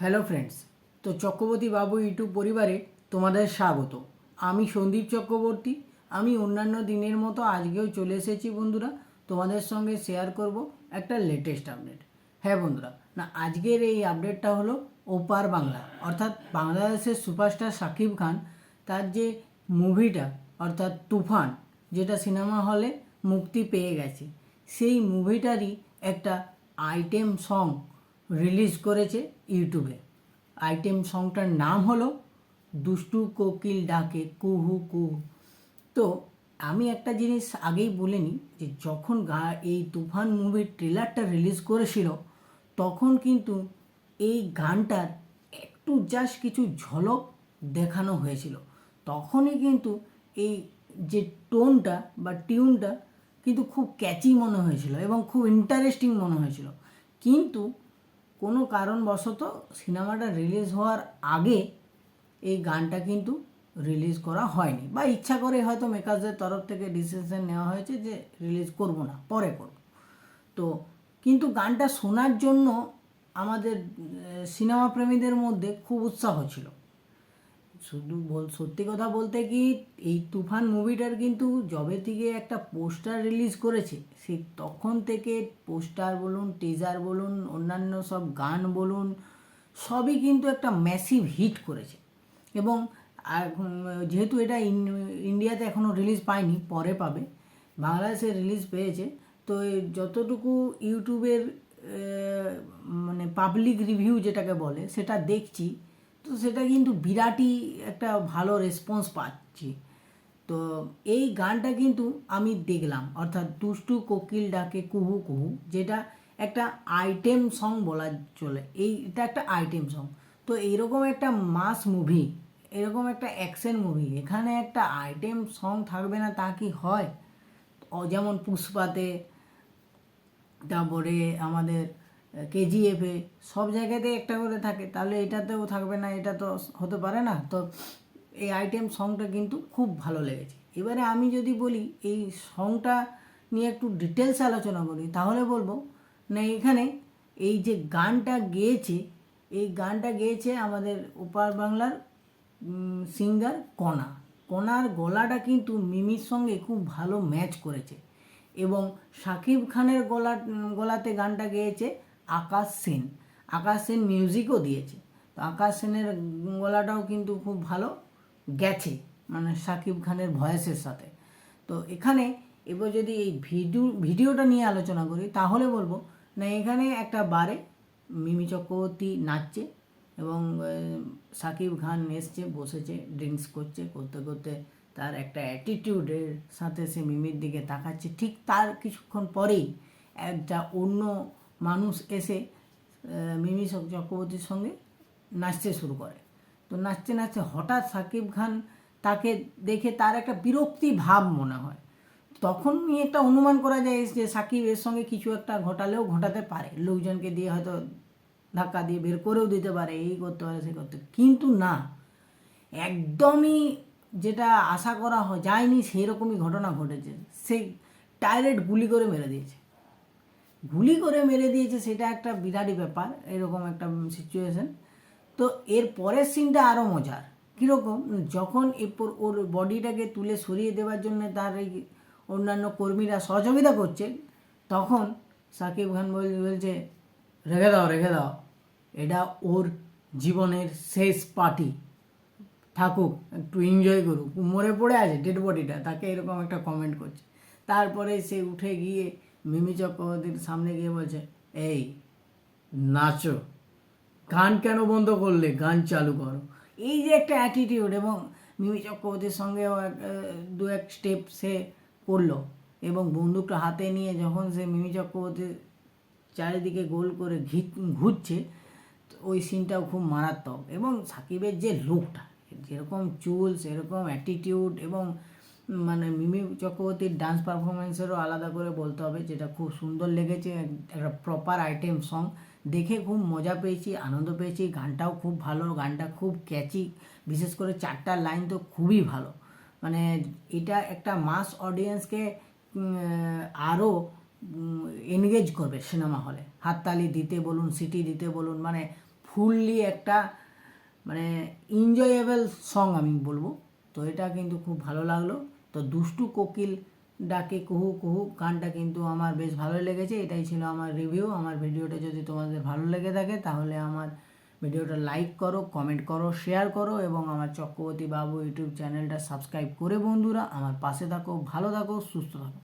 Hello friends, তো চক্রবর্তী বাবু YouTube পরিবারে তোমাদের স্বাগত। আমি সন্দীপ চক্রবর্তী। আমি অন্যান্য দিনের মতো আজকেও চলে এসেছি বন্ধুরা, তোমাদের সঙ্গে শেয়ার করব একটা লেটেস্ট আপডেট। হ্যাঁ বন্ধুরা, না আজকের এই আপডেটটা হলো ওপার বাংলা, অর্থাৎ বাংলাদেশের সুপারস্টার শাকিব খান তার যে মুভিটা অর্থাৎ তুফান, যেটা সিনেমা হলে মুক্তি পেয়ে গেছে, সেই মুভিটারই একটা আইটেম সং রিলিজ করেছে ইউটিউবে। আইটেম সংটার নাম হলো দুষ্টু কোকিল ডাকে কুহু কুহু। তো আমি একটা জিনিস আগেই বলে নিই যে যখন এই তুফান মুভির ট্রেলারটা রিলিজ করেছিল, তখন কিন্তু এই গানটার একটু জাস্ট কিছু ঝলক দেখানো হয়েছিল। তখনই কিন্তু এই যে টোনটা বা টিউনটা কিন্তু খুব ক্যাচি মনে হয়েছিল এবং খুব ইন্টারেস্টিং মনে হয়েছিল। কিন্তু কোনো কারণবশত সিনেমাটা রিলিজ হওয়ার আগে এই গানটা কিন্তু রিলিজ করা হয়নি, বা ইচ্ছা করে হয়তো মেকার্সদের তরফ থেকে ডিসিশন নেওয়া হয়েছে যে রিলিজ করব না, পরে করব। তো কিন্তু গানটা শোনার জন্য আমাদের সিনেমা প্রেমীদের মধ্যে খুব উৎসাহ ছিল। সত্যি কথা বলতে কি, এই তুফান মুভিটার কিন্তু যবে থেকে একটা পোস্টার রিলিজ করেছে, সেই তখন থেকে পোস্টার বলুন, টিজার বলুন, অন্যান্য সব গান বলুন, সবই কিন্তু একটা ম্যাসিভ হিট করেছে। এবং যেহেতু এটা ইন্ডিয়াতে এখনও রিলিজ পায়নি, পরে পাবে, বাংলাদেশে রিলিজ পেয়েছে। তো যতটুকু ইউটিউবের মানে পাবলিক রিভিউ যেটাকে বলে সেটা দেখছি, তো সেটা কিন্তু বিরাটই একটা ভালো রেসপন্স পাচ্ছি। তো এই গানটা কিন্তু আমি দেখলাম, অর্থাৎ দুষ্টু কোকিল ডাকে কুহু কুহু, যেটা একটা আইটেম সং বলা চলে। এটা একটা আইটেম সং। তো এইরকম একটা মাস মুভি, এরকম একটা অ্যাকশন মুভি, এখানে একটা আইটেম সং থাকবে না তা কি হয়? যেমন পুষ্পাতে, তারপরে আমাদের কেজিএফে, সব জায়গাতে একটা করে থাকে, তাহলে এটাতেও থাকবে না? এটা তো হতে পারে না। তো এই আইটেম সংটা কিন্তু খুব ভালো লেগেছে। এবারে আমি যদি বলি এই সংটা নিয়ে একটু ডিটেলস আলোচনা করি, তাহলে বলবো না, এখানে এই যে গানটা গেয়েছে, এই গানটা গেয়েছে আমাদের ওপার বাংলার সিঙ্গার কণা। কণার গলাটা কিন্তু মিমির সঙ্গে খুব ভালো ম্যাচ করেছে। এবং শাকিব খানের গলাতে গানটা গেয়েছে আকাশ সেন। আকাশ সেন মিউজিকও দিয়েছে। তো আকাশ সেনের গলাটাও কিন্তু খুব ভালো গেছে, মানে শাকিব খানের ভয়েসের সাথে। তো এখানে এবার যদি এই ভিডিওটা নিয়ে আলোচনা করি, তাহলে বলবো না, এখানে একটা বারে মিমি চক্রবর্তী নাচছে এবং শাকিব খান এসছে, বসেছে, ড্রিঙ্কস করছে, করতে করতে তার একটা অ্যাটিটিউডের সাথে সে মিমির দিকে তাকাচ্ছে। ঠিক তার কিছুক্ষণ পরেই একটা অন্য মানুষ এসে মিমি চক্রবর্তীর সঙ্গে নাচতে শুরু করে। তো নাচতে নাচতে হঠাৎ শাকিব খান তাকে দেখে তার একটা বিরক্তি ভাব মনে হয়। তখনই একটা অনুমান করা যায় যে সাকিব এর সঙ্গে কিছু একটা ঘটালেও ঘটাতে পারে, লোকজনকে দিয়ে হয়তো ধাক্কা দিয়ে বের করেও দিতে পারে, এই করতে পারে, সে করতে। কিন্তু না, একদমই যেটা আশা করা যায়নি সেই রকমই ঘটনা ঘটেছে। সে ডাইরেক্ট গুলি করে মেরে দিয়েছে। গুলি করে মেরে দিয়েছে, সেটা একটা বিরাটই ব্যাপার, এরকম একটা সিচুয়েশন। তো এর পরের সিনটা আরও মজার। কীরকম? যখন এরপর ওর বডিটাকে তুলে সরিয়ে দেওয়ার জন্য তার এই অন্যান্য কর্মীরা সহযোগিতা করছে, তখন সাকিব খান বলছে, রেখে দাও, রেখে দাও, এটা ওর জীবনের শেষ পার্টি, থাকুক, একটু এনজয় করুক, মরে পড়ে আছে ডেড বডিটা, তাকে এরকম একটা কমেন্ট করছে। তারপরে সে উঠে গিয়ে মিমি চক্রবর্তীর সামনে গিয়ে বলছে, এই নাচো, গান কেন বন্ধ করলে, গান চালু করো। এই যে একটা অ্যাটিটিউড, এবং মিমি চক্রবর্তীর সঙ্গেও দু এক স্টেপ সে করলো, এবং বন্দুকটা হাতে নিয়ে যখন সে মিমি চক্রবর্তীর চারিদিকে গোল করে ঘুরছে, ওই সিনটাও খুব মারাত্মক। এবং সাকিবের যে লুকটা, যেরকম চুল সেরকম অ্যাটিটিউড, এবং মানে মিমি চক্রবর্তীর ডান্স পারফরমেন্সেরও আলাদা করে বলতে হবে, যেটা খুব সুন্দর লেগেছে। একটা প্রপার আইটেম সং দেখে খুব মজা পেয়েছি, আনন্দ পেয়েছি। গানটাও খুব ভালো, গানটা খুব ক্যাচি, বিশেষ করে চারটা লাইন তো খুবই ভালো। মানে এটা একটা মাস অডিয়েন্সকে আরও এনগেজ করবে সিনেমা হলে, হাততালি দিতে বলুন, সিটি দিতে বলুন, মানে ফুললি একটা মানে এনজয়েবল সং আমি বলবো। তো এটা কিন্তু খুব ভালো লাগলো। তো দুষ্টু কোকিল ডাকে কুহু কুহু গানটা কিন্তু আমার বেশ ভালো লেগেছে। এটাই ছিল আমার রিভিউ। আমার ভিডিওটা যদি তোমাদের ভালো লেগে থাকে তাহলে আমার ভিডিওটা লাইক করো, কমেন্ট করো, শেয়ার করো এবং আমার চক্রবর্তী বাবু ইউটিউব চ্যানেলটা সাবস্ক্রাইব করে বন্ধুরা আমার পাশে থাকো। ভালো থাকো, সুস্থ থাকো।